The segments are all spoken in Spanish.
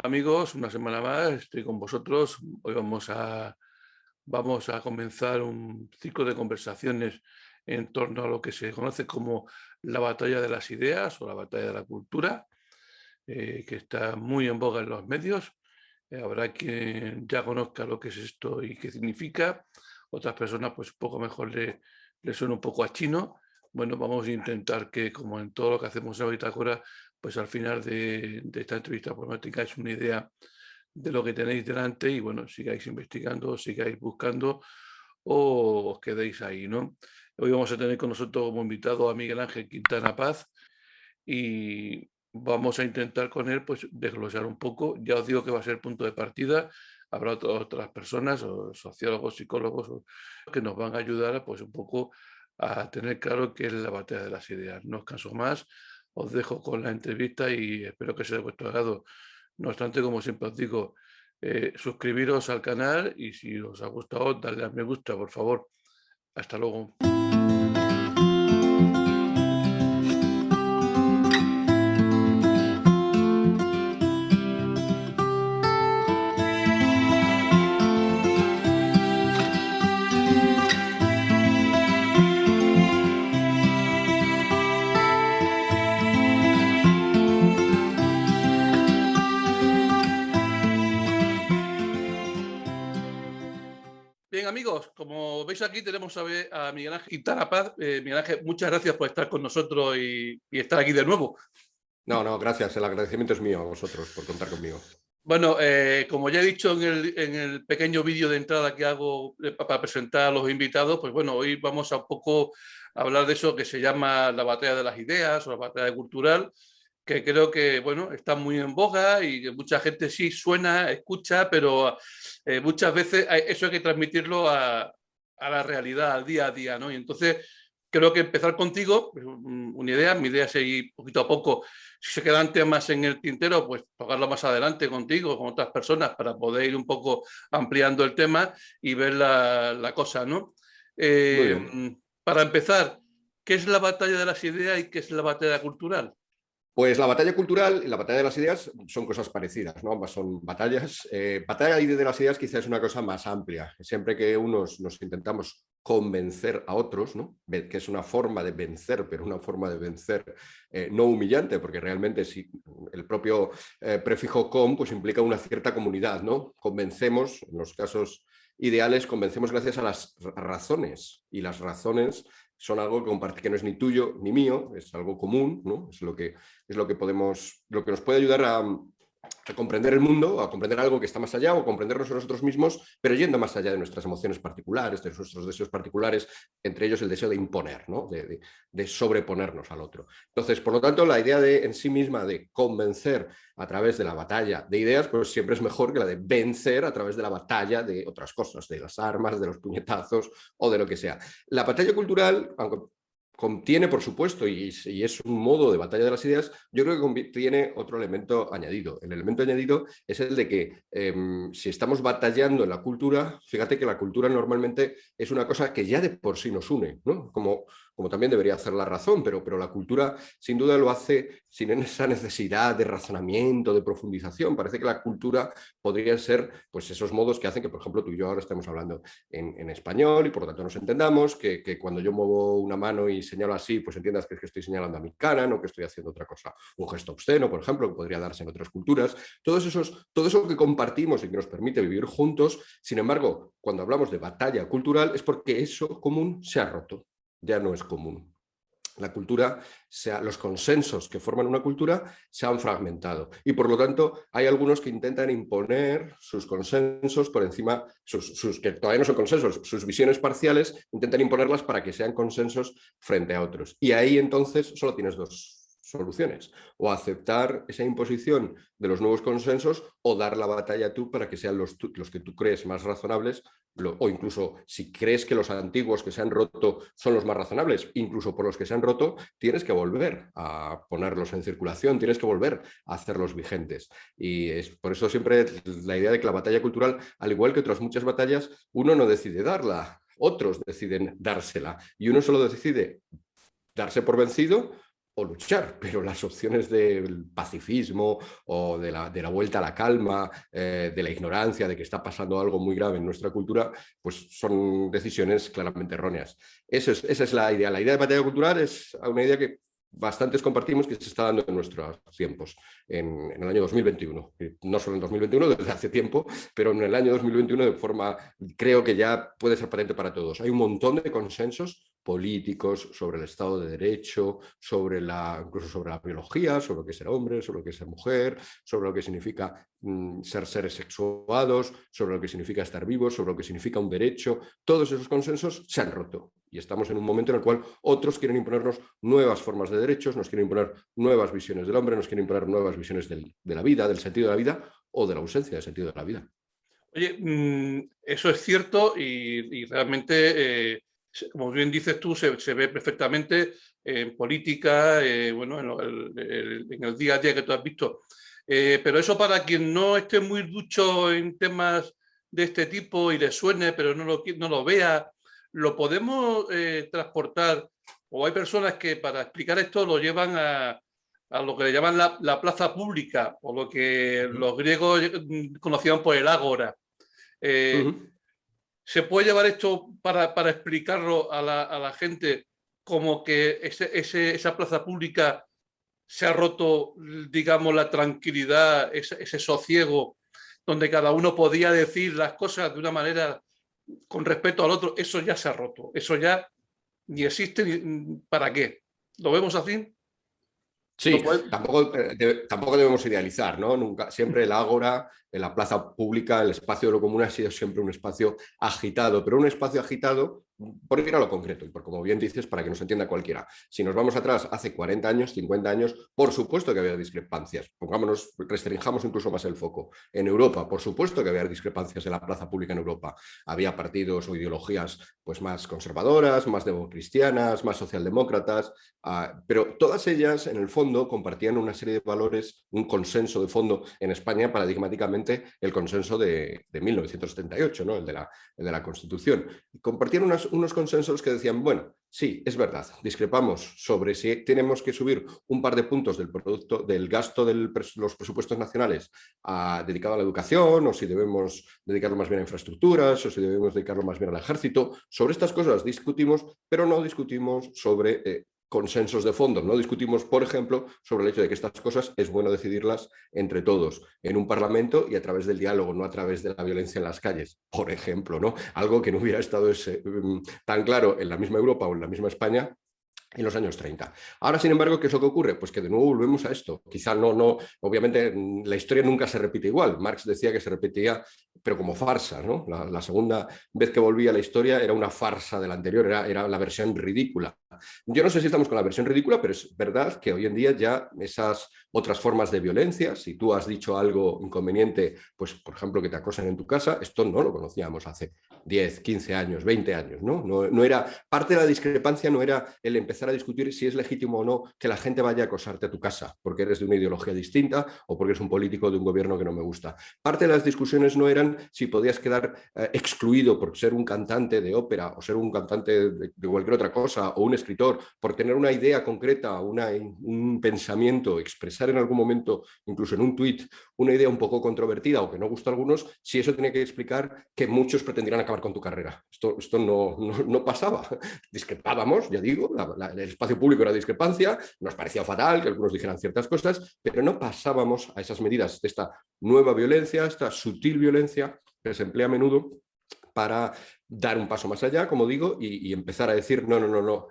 Amigos, una semana más estoy con vosotros. Hoy vamos a comenzar un ciclo de conversaciones en torno a lo que se conoce como la batalla de las ideas o la batalla de la cultura, que está muy en boga en los medios. Habrá quien ya conozca lo que es esto y qué significa. Otras personas, pues poco mejor le suena un poco a chino. Bueno, vamos a intentar que, como en todo lo que hacemos en Bitácora, pues al final de esta entrevista pues tengáis una idea de lo que tenéis delante y bueno, sigáis investigando, sigáis buscando o os quedéis ahí, ¿no? Hoy vamos a tener con nosotros como invitado a Miguel Ángel Quintana Paz y vamos a intentar con él pues desglosar un poco. Ya os digo que va a ser punto de partida. Habrá otras personas, o sociólogos, psicólogos, que nos van a ayudar pues un poco a tener claro qué es la batalla de las ideas. No os canso más, os dejo con la entrevista y espero que sea de vuestro agrado. No obstante, como siempre os digo, suscribiros al canal y si os ha gustado, darle a me gusta, por favor. Hasta luego. Bien, amigos, como veis aquí tenemos a Miguel Ángel Quintana Paz. Miguel Ángel, muchas gracias por estar con nosotros y estar aquí de nuevo. No, no, gracias. El agradecimiento es mío a vosotros por contar conmigo. Bueno, como ya he dicho en el pequeño vídeo de entrada que hago para presentar a los invitados, pues bueno, hoy vamos a un poco hablar de eso que se llama la batalla de las ideas o la batalla cultural, que creo que, bueno, está muy en boga y que mucha gente sí suena, escucha, pero muchas veces eso hay que transmitirlo a la realidad, al día a día, ¿no? Y entonces creo que empezar contigo, pues, una idea, mi idea es ir poquito a poco. Si se quedan temas en el tintero, pues tocarlo más adelante contigo, con otras personas, para poder ir un poco ampliando el tema y ver la cosa, ¿no? Muy Eh, bien. para empezar, ¿qué es la batalla de las ideas y qué es la batalla cultural? Pues la batalla cultural y la batalla de las ideas son cosas parecidas, ¿no? Ambas son batallas. Batalla de las ideas quizás es una cosa más amplia. Siempre que unos nos intentamos convencer a otros, ¿no? Que es una forma de vencer, pero una forma de vencer no humillante, porque realmente si el propio prefijo con pues implica una cierta comunidad, ¿no? Convencemos, en los casos ideales, convencemos gracias a las razones, y las razones son algo que no es ni tuyo ni mío, es algo común, ¿no? Es lo que podemos, lo que nos puede ayudar a comprender el mundo, a comprender algo que está más allá o comprendernos a nosotros mismos, pero yendo más allá de nuestras emociones particulares, de nuestros deseos particulares, entre ellos el deseo de imponer, ¿no? De sobreponernos al otro. Entonces, por lo tanto, la idea en sí misma de convencer a través de la batalla de ideas, pues siempre es mejor que la de vencer a través de la batalla de otras cosas, de las armas, de los puñetazos o de lo que sea. La batalla cultural, aunque contiene, por supuesto, y es un modo de batalla de las ideas, yo creo que tiene otro elemento añadido. El elemento añadido es el de que si estamos batallando en la cultura, fíjate que la cultura normalmente es una cosa que ya de por sí nos une, ¿no? Como también debería hacer la razón, pero la cultura sin duda lo hace sin esa necesidad de razonamiento, de profundización. Parece que la cultura podría ser pues esos modos que hacen que, por ejemplo, tú y yo ahora estemos hablando en español y por lo tanto nos entendamos, que cuando yo muevo una mano y señalo así, pues entiendas que es que estoy señalando a mi cara, no que estoy haciendo otra cosa. Un gesto obsceno, por ejemplo, que podría darse en otras culturas. Todo eso que compartimos y que nos permite vivir juntos, sin embargo, cuando hablamos de batalla cultural es porque eso común se ha roto, ya no es común. La cultura, los consensos que forman una cultura se han fragmentado y por lo tanto hay algunos que intentan imponer sus consensos por encima, que todavía no son consensos, sus visiones parciales, intentan imponerlas para que sean consensos frente a otros. Y ahí entonces solo tienes dos soluciones, o aceptar esa imposición de los nuevos consensos o dar la batalla tú para que sean los que tú crees más razonables, o incluso si crees que los antiguos que se han roto son los más razonables, incluso por los que se han roto, tienes que volver a ponerlos en circulación, tienes que volver a hacerlos vigentes. Y es por eso siempre la idea de que la batalla cultural, al igual que otras muchas batallas, uno no decide darla, otros deciden dársela, y uno solo decide darse por vencido o luchar, pero las opciones del pacifismo o de la vuelta a la calma, de la ignorancia, de que está pasando algo muy grave en nuestra cultura, pues son decisiones claramente erróneas. Esa es la idea. La idea de batalla cultural es una idea que bastantes compartimos, que se está dando en nuestros tiempos, en el año 2021. No solo en 2021, desde hace tiempo, pero en el año 2021 de forma, creo que ya puede ser patente para todos. Hay un montón de consensos políticos sobre el Estado de Derecho, incluso sobre la biología, sobre lo que es ser hombre, sobre lo que es ser mujer, sobre lo que significa ser seres sexuados, sobre lo que significa estar vivos, sobre lo que significa un derecho. Todos esos consensos se han roto y estamos en un momento en el cual otros quieren imponernos nuevas formas de derechos, nos quieren imponer nuevas visiones del hombre, nos quieren imponer nuevas visiones de la vida, del sentido de la vida o de la ausencia de sentido de la vida. Oye, eso es cierto y realmente, como bien dices tú, se ve perfectamente en política, bueno, en el día a día que tú has visto. Pero eso para quien no esté muy ducho en temas de este tipo y le suene, pero no lo vea, ¿lo podemos transportar? O hay personas que para explicar esto lo llevan a lo que le llaman la plaza pública, o lo que los griegos conocían por el ágora. Uh-huh. ¿Se puede llevar esto para explicarlo a la gente como que esa plaza pública se ha roto, digamos, la tranquilidad, ese sosiego, donde cada uno podía decir las cosas de una manera con respeto al otro? Eso ya se ha roto, eso ya ni existe, ¿para qué? ¿Lo vemos así? ¿Lo Sí, puede? tampoco debemos idealizar, ¿no? Nunca, siempre el ágora, en la plaza pública, el espacio de lo común ha sido siempre un espacio agitado, pero un espacio agitado, por ir a lo concreto, y por como bien dices, para que nos entienda cualquiera. Si nos vamos atrás, hace 40 años, 50 años, por supuesto que había discrepancias. Pongámonos, restringamos incluso más el foco. En Europa, por supuesto que había discrepancias en la plaza pública en Europa. Había partidos o ideologías pues, más conservadoras, más democristianas, más socialdemócratas, pero todas ellas, en el fondo, compartían una serie de valores, un consenso de fondo en España, paradigmáticamente el consenso de 1978, ¿no? el de la Constitución. Compartían unos consensos que decían, bueno, sí, es verdad, discrepamos sobre si tenemos que subir un par de puntos del gasto de los presupuestos nacionales dedicado a la educación, o si debemos dedicarlo más bien a infraestructuras, o si debemos dedicarlo más bien al ejército. Sobre estas cosas discutimos, pero no discutimos sobre consensos de fondo. No discutimos, por ejemplo, sobre el hecho de que estas cosas es bueno decidirlas entre todos en un parlamento y a través del diálogo, no a través de la violencia en las calles, por ejemplo, ¿no? Algo que no hubiera estado tan claro en la misma Europa o en la misma España en los años 30. Ahora, sin embargo, ¿qué es lo que ocurre? Pues que de nuevo volvemos a esto. Quizá obviamente la historia nunca se repite igual. Marx decía que se repetía, pero como farsa, ¿no? La segunda vez que volvía la historia era una farsa de la anterior, era la versión ridícula. Yo no sé si estamos con la versión ridícula, pero es verdad que hoy en día ya esas otras formas de violencia, si tú has dicho algo inconveniente, pues por ejemplo que te acosan en tu casa, esto no lo conocíamos hace 10, 15 años, 20 años, ¿no? No era, parte de la discrepancia no era el empezar a discutir si es legítimo o no que la gente vaya a acosarte a tu casa porque eres de una ideología distinta o porque eres un político de un gobierno que no me gusta. Parte de las discusiones no eran si podías quedar excluido por ser un cantante de ópera o ser un cantante de cualquier otra cosa o un escritor, por tener una idea concreta, un pensamiento, expresar en algún momento, incluso en un tuit, una idea un poco controvertida o que no gusta a algunos, si eso tiene que explicar que muchos pretendieran acabar con tu carrera. Esto no pasaba. Discrepábamos, ya digo, el espacio público era discrepancia, nos parecía fatal que algunos dijeran ciertas cosas, pero no pasábamos a esas medidas de esta nueva violencia, esta sutil violencia que se emplea a menudo para dar un paso más allá, como digo, y empezar a decir, no,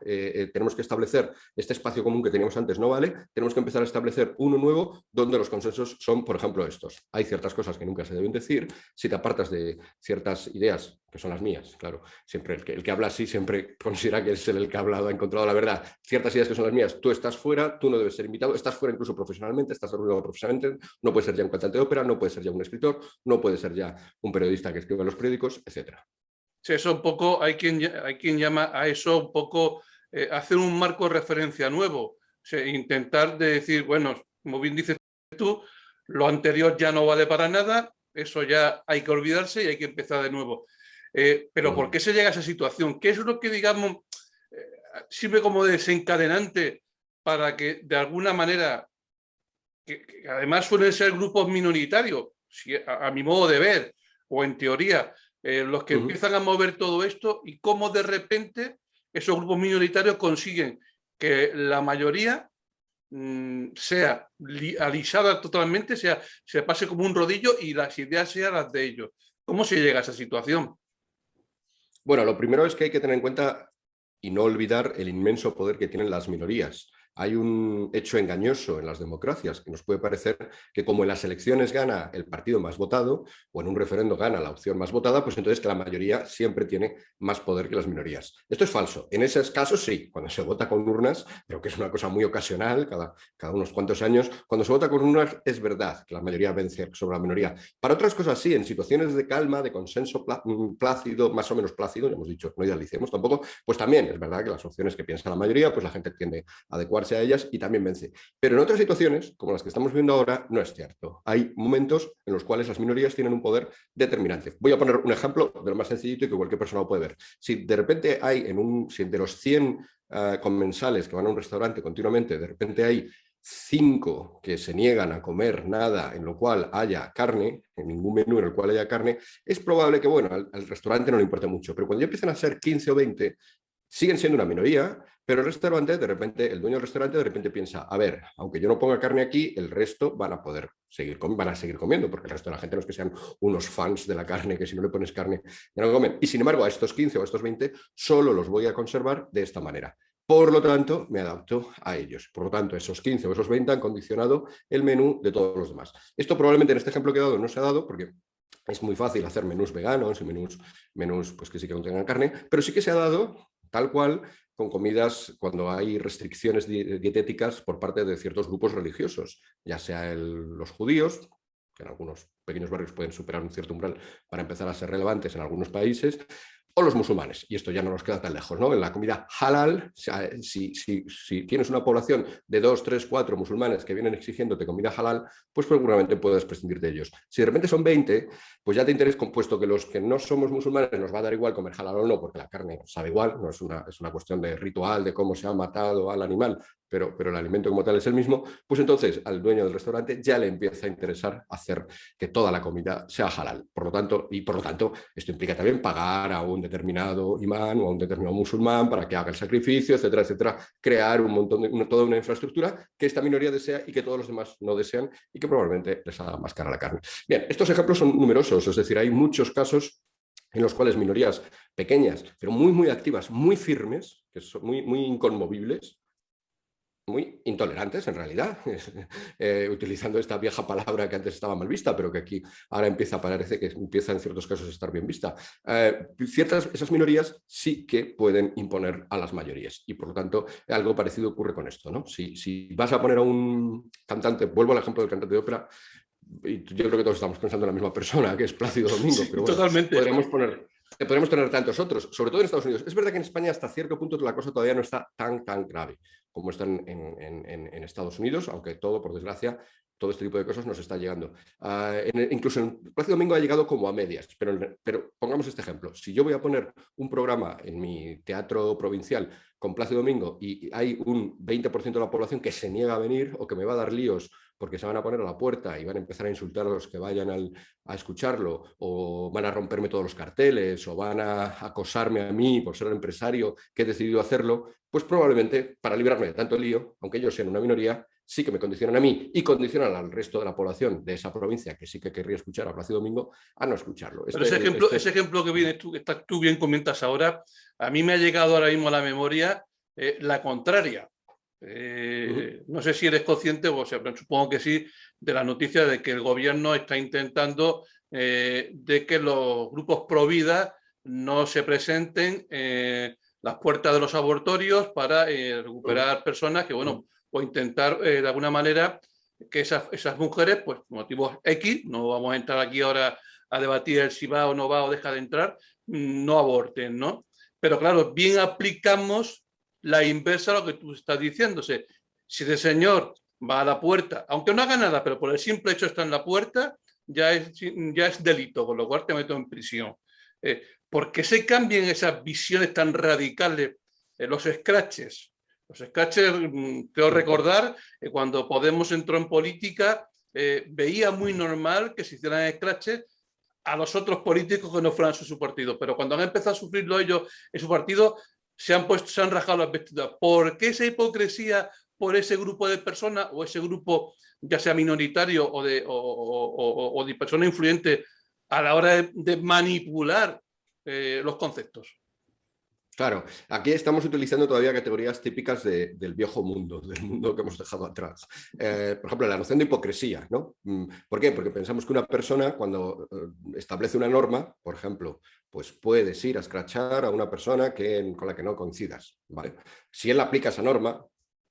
tenemos que establecer este espacio común que teníamos antes, no vale, tenemos que empezar a establecer uno nuevo donde los consensos son, por ejemplo, estos. Hay ciertas cosas que nunca se deben decir, si te apartas de ciertas ideas, que son las mías, claro, siempre el que habla así siempre considera que es el que ha hablado, ha encontrado la verdad. Ciertas ideas que son las mías, tú estás fuera, tú no debes ser invitado, estás fuera incluso profesionalmente, estás arruinado profesionalmente, no puedes ser ya un cantante de ópera, no puedes ser ya un escritor, no puedes ser ya un periodista que escribe en los periódicos, etc. Sí, eso un poco, hay quien llama a eso un poco hacer un marco de referencia nuevo. O sea, intentar de decir, bueno, como bien dices tú, lo anterior ya no vale para nada, eso ya hay que olvidarse y hay que empezar de nuevo. Pero ¿por qué se llega a esa situación? ¿Qué es lo que, digamos, sirve como desencadenante para que de alguna manera, que además suelen ser grupos minoritarios, a mi modo de ver, o en teoría, los que empiezan a mover todo esto, y cómo de repente esos grupos minoritarios consiguen que la mayoría sea alisada totalmente, se pase como un rodillo y las ideas sean las de ellos. ¿Cómo se llega a esa situación? Bueno, lo primero es que hay que tener en cuenta y no olvidar el inmenso poder que tienen las minorías. Hay un hecho engañoso en las democracias que nos puede parecer que como en las elecciones gana el partido más votado o en un referendo gana la opción más votada, pues entonces que la mayoría siempre tiene más poder que las minorías. Esto es falso. En esos casos sí, cuando se vota con urnas, pero que es una cosa muy ocasional, cada unos cuantos años, cuando se vota con urnas es verdad que la mayoría vence sobre la minoría. Para otras cosas sí, en situaciones de calma, de consenso plácido, más o menos plácido, ya hemos dicho, no idealicemos tampoco, pues también es verdad que las opciones que piensa la mayoría, pues la gente tiende a adecuarse a ellas y también vence. Pero en otras situaciones, como las que estamos viendo ahora, no es cierto. Hay momentos en los cuales las minorías tienen un poder determinante. Voy a poner un ejemplo de lo más sencillito y que cualquier persona lo puede ver. Si de repente hay si de los 100 comensales que van a un restaurante continuamente, de repente hay 5 que se niegan a comer nada en lo cual haya carne, en ningún menú en el cual haya carne, es probable que, bueno, al restaurante no le importe mucho, pero cuando ya empiezan a ser 15 o 20, siguen siendo una minoría, pero el restaurante, de repente, el dueño del restaurante de repente piensa, a ver, aunque yo no ponga carne aquí, el resto van a poder seguir comiendo, porque el resto de la gente no es que sean unos fans de la carne, que si no le pones carne ya no comen. Y sin embargo, a estos 15 o a estos 20 solo los voy a conservar de esta manera. Por lo tanto, me adapto a ellos. Por lo tanto, esos 15 o esos 20 han condicionado el menú de todos los demás. Esto probablemente en este ejemplo que he dado no se ha dado porque es muy fácil hacer menús veganos y menús pues, que sí que contengan carne, pero sí que se ha dado tal cual con comidas cuando hay restricciones dietéticas por parte de ciertos grupos religiosos, ya sea los judíos, que en algunos pequeños barrios pueden superar un cierto umbral para empezar a ser relevantes en algunos países, o los musulmanes, y esto ya no nos queda tan lejos, ¿no? En la comida halal, si tienes una población de 2, 3, 4 musulmanes que vienen exigiéndote comida halal, pues seguramente puedes prescindir de ellos. Si de repente son 20, pues ya te interesa, compuesto que los que no somos musulmanes nos va a dar igual comer halal o no, porque la carne sabe igual, no es una cuestión de ritual, de cómo se ha matado al animal, pero el alimento como tal es el mismo, pues entonces al dueño del restaurante ya le empieza a interesar hacer que toda la comida sea halal. Por lo tanto, esto implica también pagar a un determinado imán o a un determinado musulmán para que haga el sacrificio, etcétera, etcétera, crear un montón toda una infraestructura que esta minoría desea y que todos los demás no desean y que probablemente les haga más cara la carne. Bien, estos ejemplos son numerosos, es decir, hay muchos casos en los cuales minorías pequeñas, pero muy, muy activas, muy firmes, que son muy, muy inconmovibles, muy intolerantes en realidad, utilizando esta vieja palabra que antes estaba mal vista, pero que aquí ahora parece que empieza en ciertos casos a estar bien vista. Esas minorías sí que pueden imponer a las mayorías y por lo tanto algo parecido ocurre con esto, ¿no? Si vas a poner a un cantante, vuelvo al ejemplo del cantante de ópera, y yo creo que todos estamos pensando en la misma persona, que es Plácido Domingo, Sí, pero bueno, totalmente. podemos tener tantos otros, sobre todo en Estados Unidos. Es verdad que en España hasta cierto punto la cosa todavía no está tan grave como están en Estados Unidos, aunque todo, por desgracia, todo este tipo de cosas nos está llegando. Incluso en Plácido Domingo ha llegado como a medias, pero pongamos este ejemplo. Si yo voy a poner un programa en mi teatro provincial con Plácido Domingo y hay un 20% de la población que se niega a venir o que me va a dar líos porque se van a poner a la puerta y van a empezar a insultar a los que vayan a escucharlo, o van a romperme todos los carteles, o van a acosarme a mí por ser el empresario que he decidido hacerlo, pues probablemente para librarme de tanto lío, aunque ellos sean una minoría, sí que me condicionan a mí y condicionan al resto de la población de esa provincia que sí que querría escuchar a Plácido Domingo a no escucharlo. Pero ese ejemplo que vienes tú, que tú bien comentas ahora, a mí me ha llegado ahora mismo a la memoria la contraria. No sé si eres consciente, o sea, pero supongo que sí, de la noticia de que el gobierno está intentando de que los grupos pro vida no se presenten las puertas de los abortorios para recuperar personas que, bueno, o intentar de alguna manera que esas mujeres, pues por motivos X, no vamos a entrar aquí ahora a debatir el si va o no va o deja de entrar, no aborten, ¿no? Pero claro, bien aplicamos la inversa a lo que tú estás diciendo. O sea, si el señor va a la puerta, aunque no haga nada, pero por el simple hecho de estar en la puerta, ya es delito, con lo cual te meto en prisión. ¿Por qué se cambian esas visiones tan radicales, los scratches? Los scratchers, creo recordar, que cuando Podemos entró en política, veía muy normal que se hicieran scratches a los otros políticos que no fueran su partido. Pero cuando han empezado a sufrirlo ellos en su partido, se han rajado las vestiduras. ¿Por qué esa hipocresía por ese grupo de personas o ese grupo, ya sea minoritario o de personas influyentes, a la hora de manipular los conceptos? Claro, aquí estamos utilizando todavía categorías típicas del viejo mundo, del mundo que hemos dejado atrás. Por ejemplo, la noción de hipocresía, ¿no? ¿Por qué? Porque pensamos que una persona, cuando establece una norma, por ejemplo, pues puedes ir a escrachar a una persona con la que no coincidas, ¿vale? Si él aplica esa norma,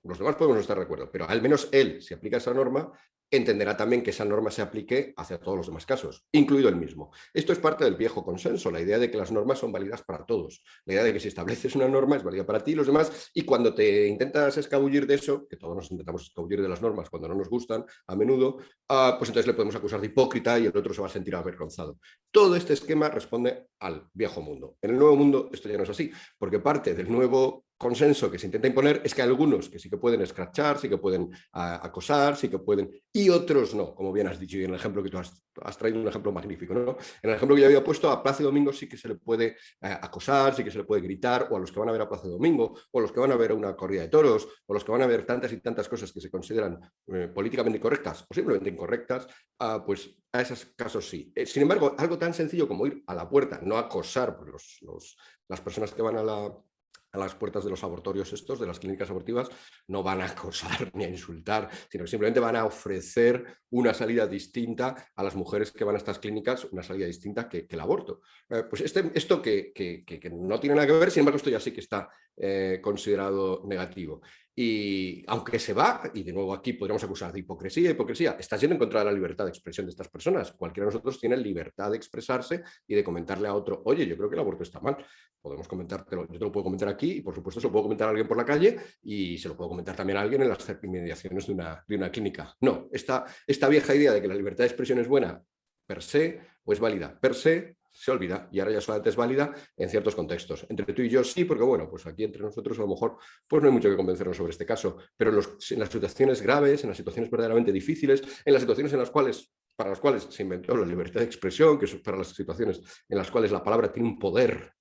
los demás podemos estar de acuerdo, pero al menos él, si aplica esa norma, entenderá también que esa norma se aplique hacia todos los demás casos, incluido el mismo. Esto es parte del viejo consenso, la idea de que las normas son válidas para todos, la idea de que si estableces una norma es válida para ti y los demás, y cuando te intentas escabullir de eso, que todos nos intentamos escabullir de las normas cuando no nos gustan, a menudo, pues entonces le podemos acusar de hipócrita y el otro se va a sentir avergonzado. Todo este esquema responde al viejo mundo. En el nuevo mundo esto ya no es así, porque parte del nuevo consenso que se intenta imponer es que hay algunos que sí que pueden escrachar, sí que pueden acosar, sí que pueden, y otros no, como bien has dicho, y en el ejemplo que tú has traído un ejemplo magnífico, ¿no? En el ejemplo que yo había puesto, a Plácido Domingo sí que se le puede acosar, sí que se le puede gritar, o a los que van a ver a Plácido Domingo, o a los que van a ver una corrida de toros, o a los que van a ver tantas y tantas cosas que se consideran políticamente correctas o simplemente incorrectas, pues a esos casos sí. Sin embargo, algo tan sencillo como ir a la puerta, no acosar, porque las personas que van a las puertas de los abortorios estos, de las clínicas abortivas, no van a acosar ni a insultar, sino que simplemente van a ofrecer una salida distinta a las mujeres que van a estas clínicas, una salida distinta que el aborto. Pues esto que no tiene nada que ver, sin embargo, esto ya sí que está considerado negativo. Y aunque se va, y de nuevo aquí podríamos acusar de hipocresía, está yendo en contra de la libertad de expresión de estas personas. Cualquiera de nosotros tiene libertad de expresarse y de comentarle a otro, oye, yo creo que el aborto está mal. Podemos comentártelo, yo te lo puedo comentar aquí y por supuesto se lo puedo comentar a alguien por la calle y se lo puedo comentar también a alguien en las inmediaciones de una clínica. No, esta vieja idea de que la libertad de expresión es buena per se o es válida per se olvida y ahora ya solamente es válida en ciertos contextos. Entre tú y yo sí, porque bueno, pues aquí entre nosotros a lo mejor pues no hay mucho que convencernos sobre este caso, pero en las situaciones graves, en las situaciones verdaderamente difíciles, en las situaciones para las cuales se inventó la libertad de expresión, que son para las situaciones en las cuales la palabra tiene un poder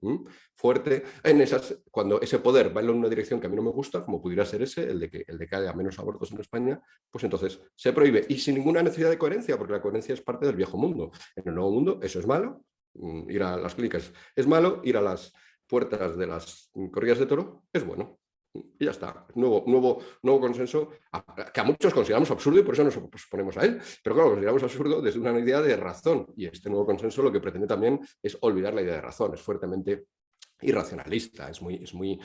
fuerte, cuando ese poder va en una dirección que a mí no me gusta, como pudiera ser el de que haya menos abortos en España, pues entonces se prohíbe y sin ninguna necesidad de coherencia, porque la coherencia es parte del viejo mundo. En el nuevo mundo eso es malo, ir a las clínicas es malo, ir a las puertas de las corridas de toro es bueno. Y ya está, nuevo consenso que a muchos consideramos absurdo y por eso nos oponemos a él, pero claro, lo consideramos absurdo desde una idea de razón y este nuevo consenso lo que pretende también es olvidar la idea de razón, es fuertemente irracionalista, es muy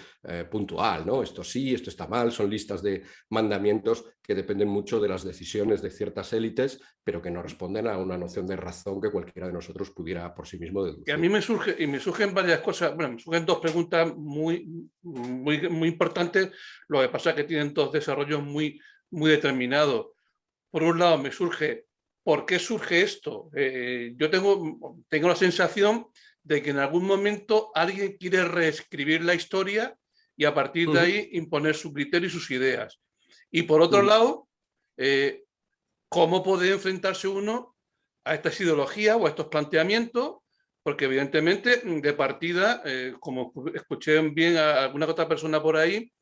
puntual, ¿no? Esto sí, esto está mal, son listas de mandamientos que dependen mucho de las decisiones de ciertas élites, pero que no responden a una noción de razón que cualquiera de nosotros pudiera por sí mismo deducir. Y a mí me surgen varias cosas, bueno, me surgen dos preguntas muy importantes, lo que pasa es que tienen dos desarrollos muy determinados. Por un lado me surge, ¿por qué surge esto? Yo tengo la sensación de que en algún momento alguien quiere reescribir la historia y a partir de ahí imponer su criterio y sus ideas. Y por otro lado, ¿cómo puede enfrentarse uno a estas ideologías o a estos planteamientos? Porque evidentemente de partida, como escuché bien a alguna otra persona por ahí,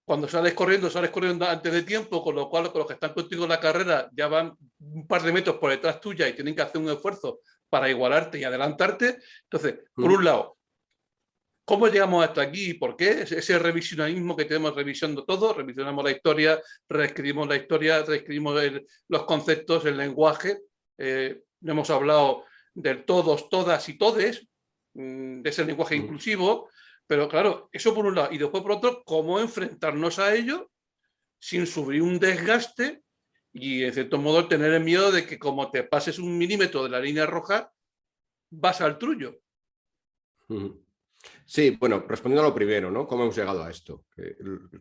cuando sales corriendo antes de tiempo, con lo cual con los que están contigo en la carrera ya van un par de metros por detrás tuya y tienen que hacer un esfuerzo para igualarte y adelantarte. Entonces, por un lado, ¿cómo llegamos hasta aquí y por qué? Ese revisionismo que tenemos revisando todo, revisionamos la historia, reescribimos los conceptos, el lenguaje. Hemos hablado del todos, todas y todes, de ese lenguaje inclusivo, pero claro, eso por un lado. Y después por otro, ¿cómo enfrentarnos a ello sin sufrir un desgaste y en cierto modo tener el miedo de que como te pases un milímetro de la línea roja, vas al trullo? Sí, bueno, respondiendo a lo primero, ¿no? ¿Cómo hemos llegado a esto?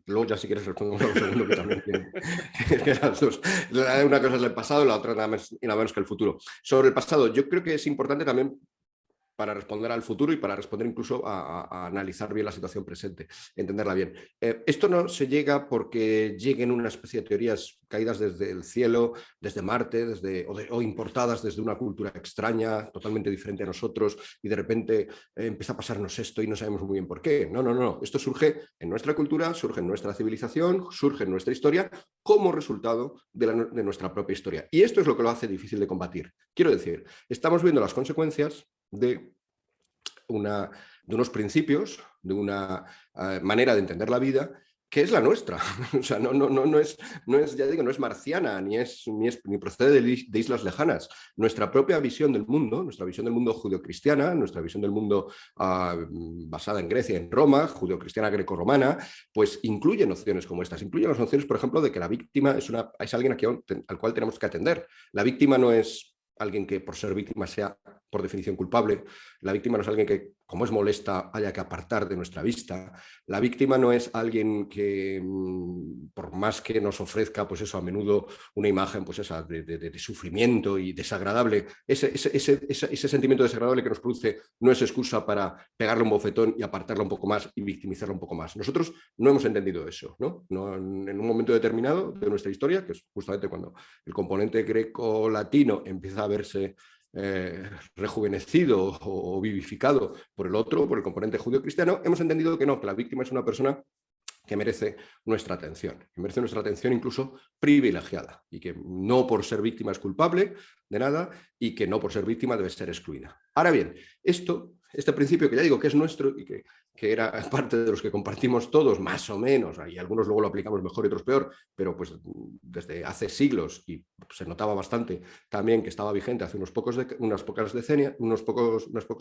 Luego ya si quieres respondemos a lo segundo, que también tiene las dos. Una cosa es el pasado y la otra nada más y nada menos que el futuro. Sobre el pasado, yo creo que es importante también para responder al futuro y para responder incluso a analizar bien la situación presente, entenderla bien. Esto no se llega porque lleguen una especie de teorías caídas desde el cielo, desde Marte, o importadas desde una cultura extraña, totalmente diferente a nosotros, y de repente empieza a pasarnos esto y no sabemos muy bien por qué. No, no, no. Esto surge en nuestra cultura, surge en nuestra civilización, surge en nuestra historia como resultado de nuestra propia historia. Y esto es lo que lo hace difícil de combatir. Quiero decir, estamos viendo las consecuencias de unos principios, de una manera de entender la vida que es la nuestra. O sea, no es, ya digo, no es marciana, ni procede de islas lejanas. Nuestra propia visión del mundo, nuestra visión del mundo judeocristiana, nuestra visión del mundo basada en Grecia, en Roma, judeocristiana grecorromana, pues incluye nociones como estas. Incluye las nociones, por ejemplo, de que la víctima es alguien al cual tenemos que atender. La víctima no es alguien que por ser víctima sea por definición culpable. La víctima no es alguien que, como es molesta, haya que apartar de nuestra vista. La víctima no es alguien que, por más que nos ofrezca, pues eso, a menudo una imagen pues esa, de sufrimiento y desagradable, ese sentimiento desagradable que nos produce no es excusa para pegarle un bofetón y apartarla un poco más y victimizarla un poco más. Nosotros no hemos entendido eso, ¿no? En un momento determinado de nuestra historia, que es justamente cuando el componente greco-latino empieza a verse rejuvenecido o vivificado por el otro, por el componente judío-cristiano, hemos entendido que no, que la víctima es una persona que merece nuestra atención, incluso privilegiada, y que no por ser víctima es culpable de nada y que no por ser víctima debe ser excluida. Ahora bien, este principio que ya digo que es nuestro y que era parte de los que compartimos todos, más o menos, y algunos luego lo aplicamos mejor y otros peor, pero pues desde hace siglos, y se notaba bastante también que estaba vigente hace unas pocas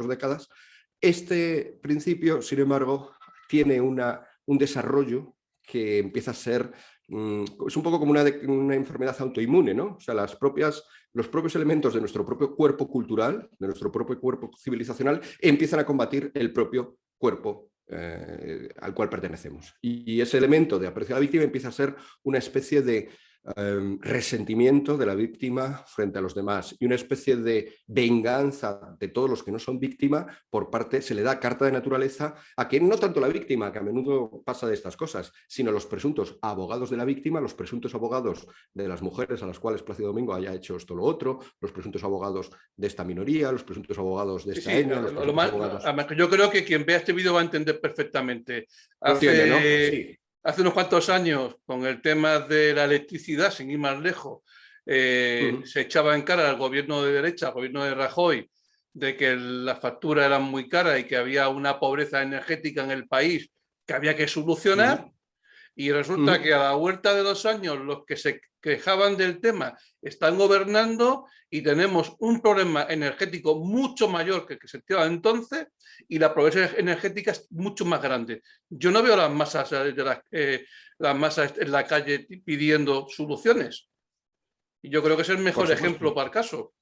décadas, este principio, sin embargo, tiene un desarrollo que empieza a ser, es un poco como una enfermedad autoinmune, ¿no? O sea, los propios elementos de nuestro propio cuerpo cultural, de nuestro propio cuerpo civilizacional, empiezan a combatir el propio cuerpo al cual pertenecemos. Y ese elemento de aprecio a la víctima empieza a ser una especie de resentimiento de la víctima frente a los demás y una especie de venganza de todos los que no son víctima por parte, se le da carta de naturaleza a que no tanto la víctima, que a menudo pasa de estas cosas, sino los presuntos abogados de la víctima, los presuntos abogados de las mujeres a las cuales Plácido Domingo haya hecho esto o lo otro, los presuntos abogados de esta minoría, los presuntos abogados de esta etnia. Yo creo que quien vea este vídeo va a entender perfectamente. Entiende, ¿no? Sí. Hace unos cuantos años, con el tema de la electricidad, sin ir más lejos, se echaba en cara al gobierno de derecha, al gobierno de Rajoy, de que las facturas eran muy caras y que había una pobreza energética en el país que había que solucionar. Y resulta que a la vuelta de 2 años los que se quejaban del tema están gobernando y tenemos un problema energético mucho mayor que el que se tenía entonces y la pobreza energética es mucho más grande. Yo no veo las masas en la calle pidiendo soluciones. Y yo creo que es el mejor ejemplo para el caso.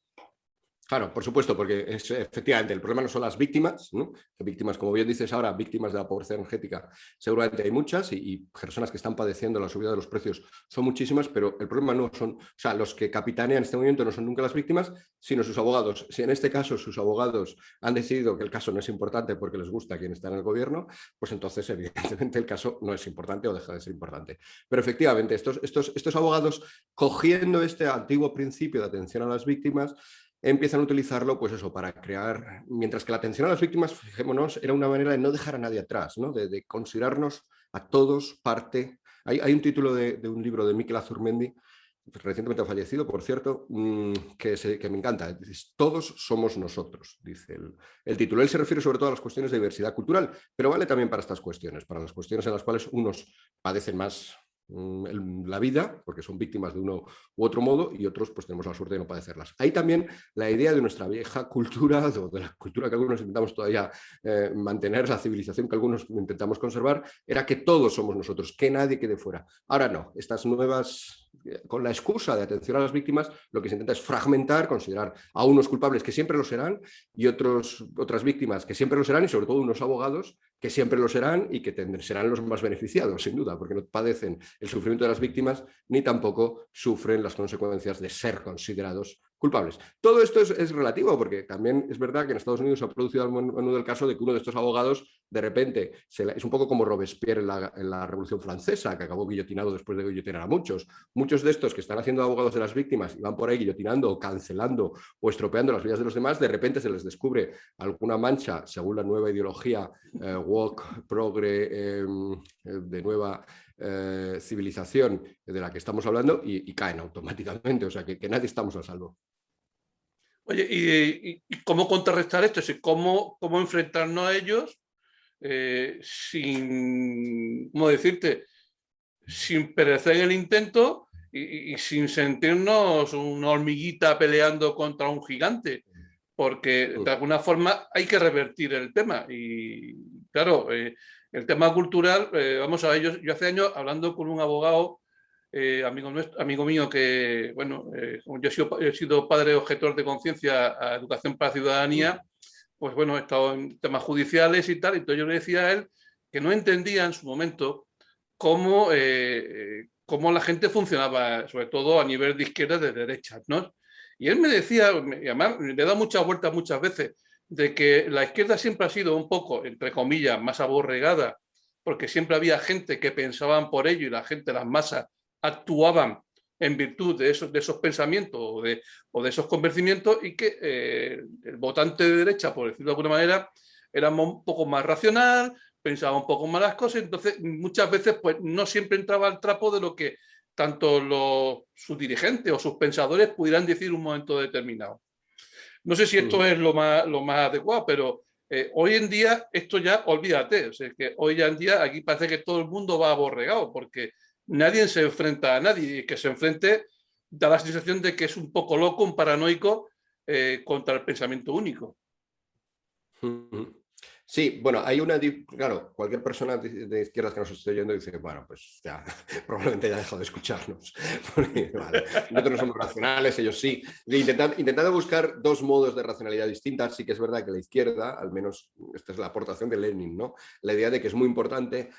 Claro, por supuesto, porque efectivamente el problema no son las víctimas, ¿no? Víctimas, como bien dices ahora, víctimas de la pobreza energética, seguramente hay muchas y personas que están padeciendo la subida de los precios son muchísimas, pero el problema no son, o sea, los que capitanean este movimiento no son nunca las víctimas, sino sus abogados. Si en este caso sus abogados han decidido que el caso no es importante porque les gusta quien está en el gobierno, pues entonces evidentemente el caso no es importante o deja de ser importante. Pero efectivamente, estos abogados, cogiendo este antiguo principio de atención a las víctimas, empiezan a utilizarlo, pues eso, para crear, mientras que la atención a las víctimas, fijémonos, era una manera de no dejar a nadie atrás, ¿no? De considerarnos a todos parte. Hay un título de un libro de Miquel Azurmendi, recientemente fallecido, por cierto, que me encanta. Todos somos nosotros, dice el título. Él se refiere sobre todo a las cuestiones de diversidad cultural, pero vale también para estas cuestiones, para las cuestiones en las cuales unos padecen más la vida, porque son víctimas de uno u otro modo, y otros pues tenemos la suerte de no padecerlas. Hay también la idea de nuestra vieja cultura, o de la cultura que algunos intentamos todavía mantener, la civilización que algunos intentamos conservar, era que todos somos nosotros, que nadie quede fuera. Ahora no, estas nuevas, con la excusa de atención a las víctimas, lo que se intenta es fragmentar, considerar a unos culpables que siempre lo serán y otras víctimas que siempre lo serán, y sobre todo unos abogados que siempre lo serán y que serán los más beneficiados, sin duda, porque no padecen el sufrimiento de las víctimas ni tampoco sufren las consecuencias de ser considerados culpables. Todo esto es relativo, porque también es verdad que en Estados Unidos se ha producido a menudo el caso de que uno de estos abogados, de repente, es un poco como Robespierre en la Revolución Francesa, que acabó guillotinado después de guillotinar a muchos. Muchos de estos que están haciendo abogados de las víctimas y van por ahí guillotinando, o cancelando o estropeando las vidas de los demás, de repente se les descubre alguna mancha, según la nueva ideología woke, progre, de nueva civilización de la que estamos hablando, y caen automáticamente, o sea que nadie estamos a salvo. Oye, ¿y cómo contrarrestar esto? ¿Cómo enfrentarnos a ellos sin, ¿cómo decirte? Sin perecer en el intento y sin sentirnos una hormiguita peleando contra un gigante, porque de alguna forma hay que revertir el tema. Y claro, el tema cultural, vamos a ver, yo hace años hablando con un abogado, amigo mío, que, bueno, yo he sido padre objetor de conciencia a Educación para la Ciudadanía, pues bueno, he estado en temas judiciales y tal, y entonces yo le decía a él que no entendía en su momento cómo la gente funcionaba, sobre todo a nivel de izquierda y de derechas, ¿no? Y él me decía, y además le he dado muchas vueltas muchas veces, de que la izquierda siempre ha sido un poco, entre comillas, más aborregada, porque siempre había gente que pensaban por ello y la gente, las masas, actuaban en virtud de esos pensamientos o de esos convencimientos, y que el votante de derecha, por decirlo de alguna manera, era un poco más racional, pensaba un poco más las cosas, entonces muchas veces pues no siempre entraba al trapo de lo que tanto sus dirigentes o sus pensadores pudieran decir en un momento determinado. No sé si esto es lo más adecuado, pero hoy en día esto ya, olvídate, o sea, que hoy en día aquí parece que todo el mundo va aborregado, porque nadie se enfrenta a nadie, y que se enfrente da la sensación de que es un poco loco, un paranoico contra el pensamiento único. Sí, bueno, claro, cualquier persona de izquierdas que nos esté oyendo dice, bueno, pues ya, probablemente ya ha dejado de escucharnos. Porque, vale, nosotros no somos racionales, ellos sí. Intentando buscar dos modos de racionalidad distintas, sí que es verdad que la izquierda, al menos esta es la aportación de Lenin, ¿no? La idea de que es muy importante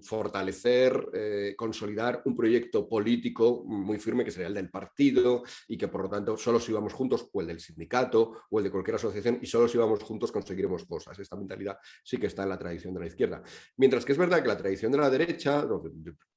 fortalecer, consolidar un proyecto político muy firme, que sería el del partido, y que por lo tanto solo si vamos juntos, o el del sindicato, o el de cualquier asociación, y solo si vamos juntos conseguiremos cosas. Esta mentalidad sí que está en la tradición de la izquierda. Mientras que es verdad que la tradición de la derecha,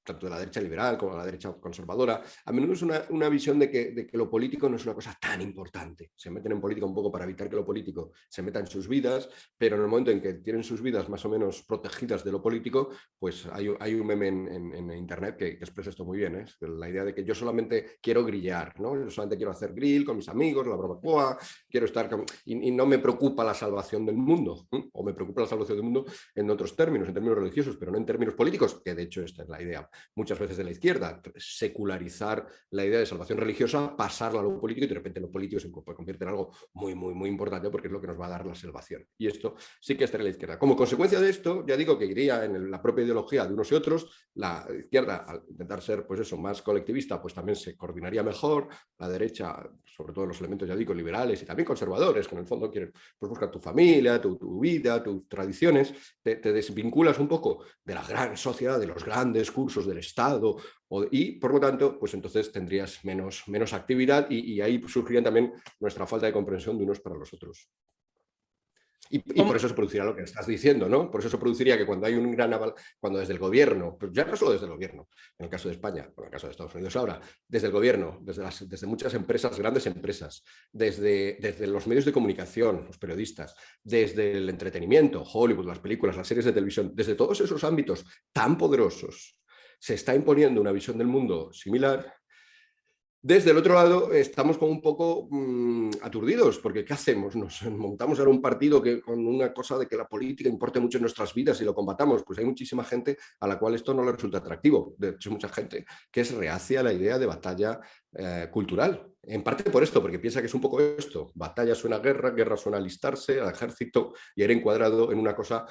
tanto de la derecha liberal como de la derecha conservadora, a menudo es una visión de que lo político no es una cosa tan importante. Se meten en política un poco para evitar que lo político se meta en sus vidas, pero en el momento en que tienen sus vidas más o menos protegidas de lo político, pues hay un meme en internet que expresa esto muy bien, ¿eh? La idea de que yo solamente quiero grillar, ¿no? Yo solamente quiero hacer grill con mis amigos, la barbacoa, quiero estar y no me preocupa la salvación del mundo, o me preocupa la salvación del mundo en otros términos, en términos religiosos, pero no en términos políticos, que de hecho esta es la idea muchas veces de la izquierda, secularizar la idea de salvación religiosa, pasarla a lo político, y de repente lo político se convierte en algo muy, muy, muy importante, porque es lo que nos va a dar la salvación. Y esto sí que está en la izquierda. Como consecuencia de esto, ya digo que iría en la propia ideología de unos y otros. La izquierda, al intentar ser pues eso, más colectivista, pues también se coordinaría mejor. La derecha, sobre todo los elementos, ya digo, liberales y también conservadores, que en el fondo quieren pues, buscar tu familia, tu vida, tus tradiciones, te desvinculas un poco de la gran sociedad, de los grandes cursos del Estado, y por lo tanto, pues entonces tendrías menos actividad, y ahí surgiría también nuestra falta de comprensión de unos para los otros. Y por eso se produciría lo que estás diciendo, ¿no? Por eso se produciría que cuando hay un gran aval, cuando desde el gobierno, pues ya no solo desde el gobierno, en el caso de España, o en el caso de Estados Unidos ahora, desde el gobierno, desde muchas empresas, grandes empresas, desde los medios de comunicación, los periodistas, desde el entretenimiento, Hollywood, las películas, las series de televisión, desde todos esos ámbitos tan poderosos, se está imponiendo una visión del mundo similar. Desde el otro lado estamos como un poco aturdidos, porque ¿qué hacemos? Nos montamos ahora un partido con una cosa de que la política importe mucho en nuestras vidas y lo combatamos. Pues hay muchísima gente a la cual esto no le resulta atractivo. De hecho, mucha gente que es reacia a la idea de batalla cultural. En parte por esto, porque piensa que es un poco esto. Batalla suena a guerra, guerra suena a alistarse, al ejército, y era encuadrado en una cosa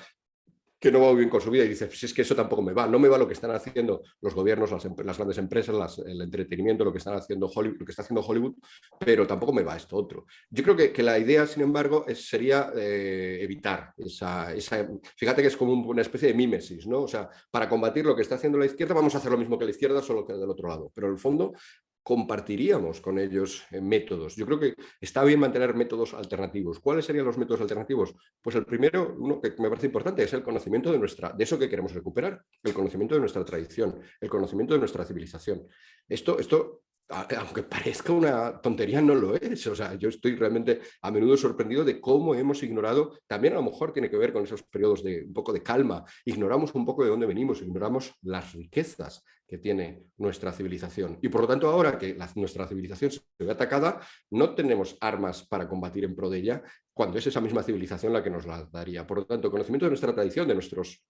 que no va muy bien con su vida, y dice, si es que eso tampoco me va, no me va lo que están haciendo los gobiernos, las grandes empresas, el entretenimiento, lo que están haciendo Hollywood, lo que está haciendo Hollywood, pero tampoco me va esto otro. Yo creo que la idea, sin embargo, sería evitar esa... Fíjate que es como una especie de mímesis, ¿no? O sea, para combatir lo que está haciendo la izquierda, vamos a hacer lo mismo que la izquierda, solo que del otro lado. Pero en el fondo compartiríamos con ellos métodos. Yo creo que está bien mantener métodos alternativos. ¿Cuáles serían los métodos alternativos? Pues el primero, uno que me parece importante, es el conocimiento de eso que queremos recuperar, el conocimiento de nuestra tradición, el conocimiento de nuestra civilización. Esto aunque parezca una tontería, no lo es. O sea, yo estoy realmente a menudo sorprendido de cómo hemos ignorado, también a lo mejor tiene que ver con esos periodos de un poco de calma, ignoramos un poco de dónde venimos, ignoramos las riquezas que tiene nuestra civilización. Y por lo tanto, ahora que nuestra civilización se ve atacada, no tenemos armas para combatir en pro de ella, cuando es esa misma civilización la que nos la daría. Por lo tanto, conocimiento de nuestra tradición, de nuestros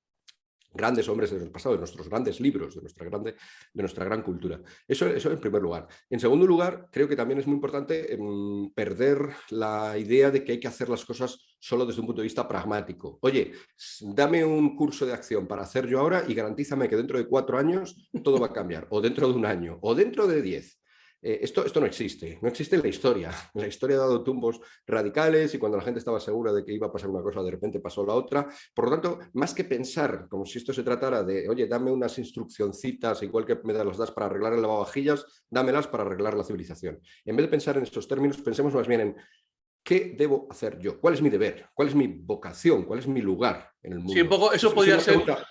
grandes hombres del pasado, de nuestros grandes libros, de nuestra gran cultura. Eso en primer lugar. En segundo lugar, creo que también es muy importante perder la idea de que hay que hacer las cosas solo desde un punto de vista pragmático. Oye, dame un curso de acción para hacer yo ahora y garantízame que dentro de 4 años todo va a cambiar, o dentro de 1 año, o dentro de 10. Esto no existe en la historia. La historia ha dado tumbos radicales y cuando la gente estaba segura de que iba a pasar una cosa, de repente pasó la otra. Por lo tanto, más que pensar como si esto se tratara de, oye, dame unas instruccioncitas, igual que me las das para arreglar el lavavajillas, dámelas para arreglar la civilización. En vez de pensar en estos términos, pensemos más bien en ¿qué debo hacer yo? ¿Cuál es mi deber? ¿Cuál es mi vocación? ¿Cuál es mi lugar en el mundo? Sí, un poco eso podría ser... Pregunta.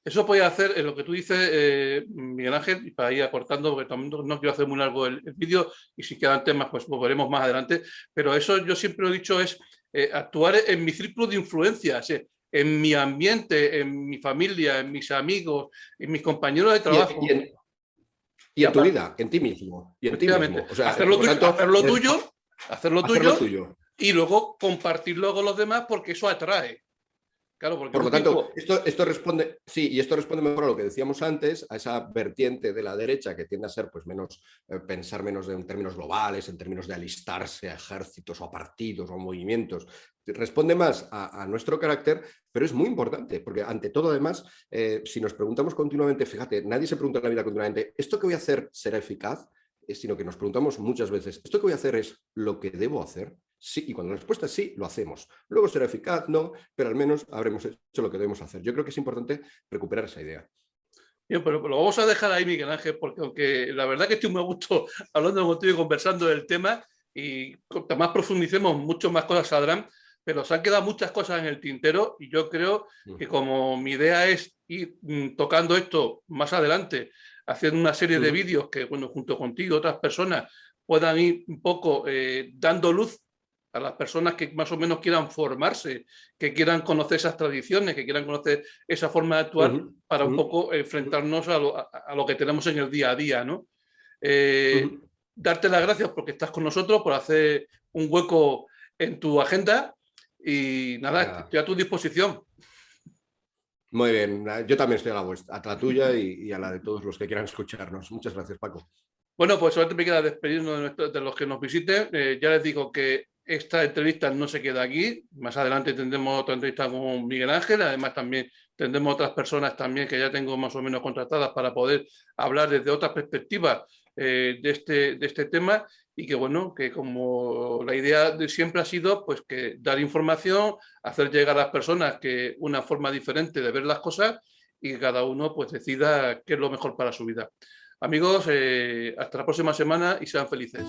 Eso podría hacer lo que tú dices, Miguel Ángel, y para ir acortando, porque también no quiero hacer muy largo el vídeo y si quedan temas, pues volveremos más adelante. Pero eso yo siempre lo he dicho, es actuar en mi círculo de influencias, en mi ambiente, en mi familia, en mis amigos, en mis compañeros de trabajo. Y en tu vida, en ti mismo. Y en ti mismo. O sea, hacerlo tuyo y luego compartirlo con los demás porque eso atrae. Claro, porque por lo tanto, esto responde, sí, y esto responde mejor a lo que decíamos antes, a esa vertiente de la derecha que tiende a ser pues menos, pensar menos en términos globales, en términos de alistarse a ejércitos o a partidos o a movimientos. Responde más a nuestro carácter, pero es muy importante, porque ante todo, además, si nos preguntamos continuamente, fíjate, nadie se pregunta en la vida continuamente, ¿esto que voy a hacer será eficaz? Sino que nos preguntamos muchas veces, ¿esto que voy a hacer es lo que debo hacer? Sí, y cuando la respuesta es sí, lo hacemos. Luego será eficaz, no, pero al menos habremos hecho lo que debemos hacer. Yo creo que es importante recuperar esa idea. Bien, pero lo vamos a dejar ahí, Miguel Ángel, porque aunque la verdad que estoy muy a gusto hablando contigo y conversando del tema, y más profundicemos, mucho más cosas saldrán, pero se han quedado muchas cosas en el tintero y yo creo que como mi idea es ir tocando esto más adelante, haciendo una serie de vídeos que, bueno, junto contigo, otras personas puedan ir un poco dando luz a las personas que más o menos quieran formarse, que quieran conocer esas tradiciones, que quieran conocer esa forma de actuar para un poco enfrentarnos a lo que tenemos en el día a día, ¿no? Darte las gracias porque estás con nosotros, por hacer un hueco en tu agenda y nada, estoy a tu disposición. Muy bien, yo también estoy a la tuya y a la de todos los que quieran escucharnos. Muchas gracias, Paco. Bueno, pues solamente me queda despedirnos de los que nos visiten. Ya les digo que esta entrevista no se queda aquí. Más adelante tendremos otra entrevista con Miguel Ángel. Además, también tendremos otras personas también que ya tengo más o menos contratadas para poder hablar desde otras perspectivas de este tema. Y que bueno, que como la idea de siempre ha sido pues que dar información, hacer llegar a las personas que una forma diferente de ver las cosas y que cada uno pues decida qué es lo mejor para su vida. Amigos, hasta la próxima semana y sean felices.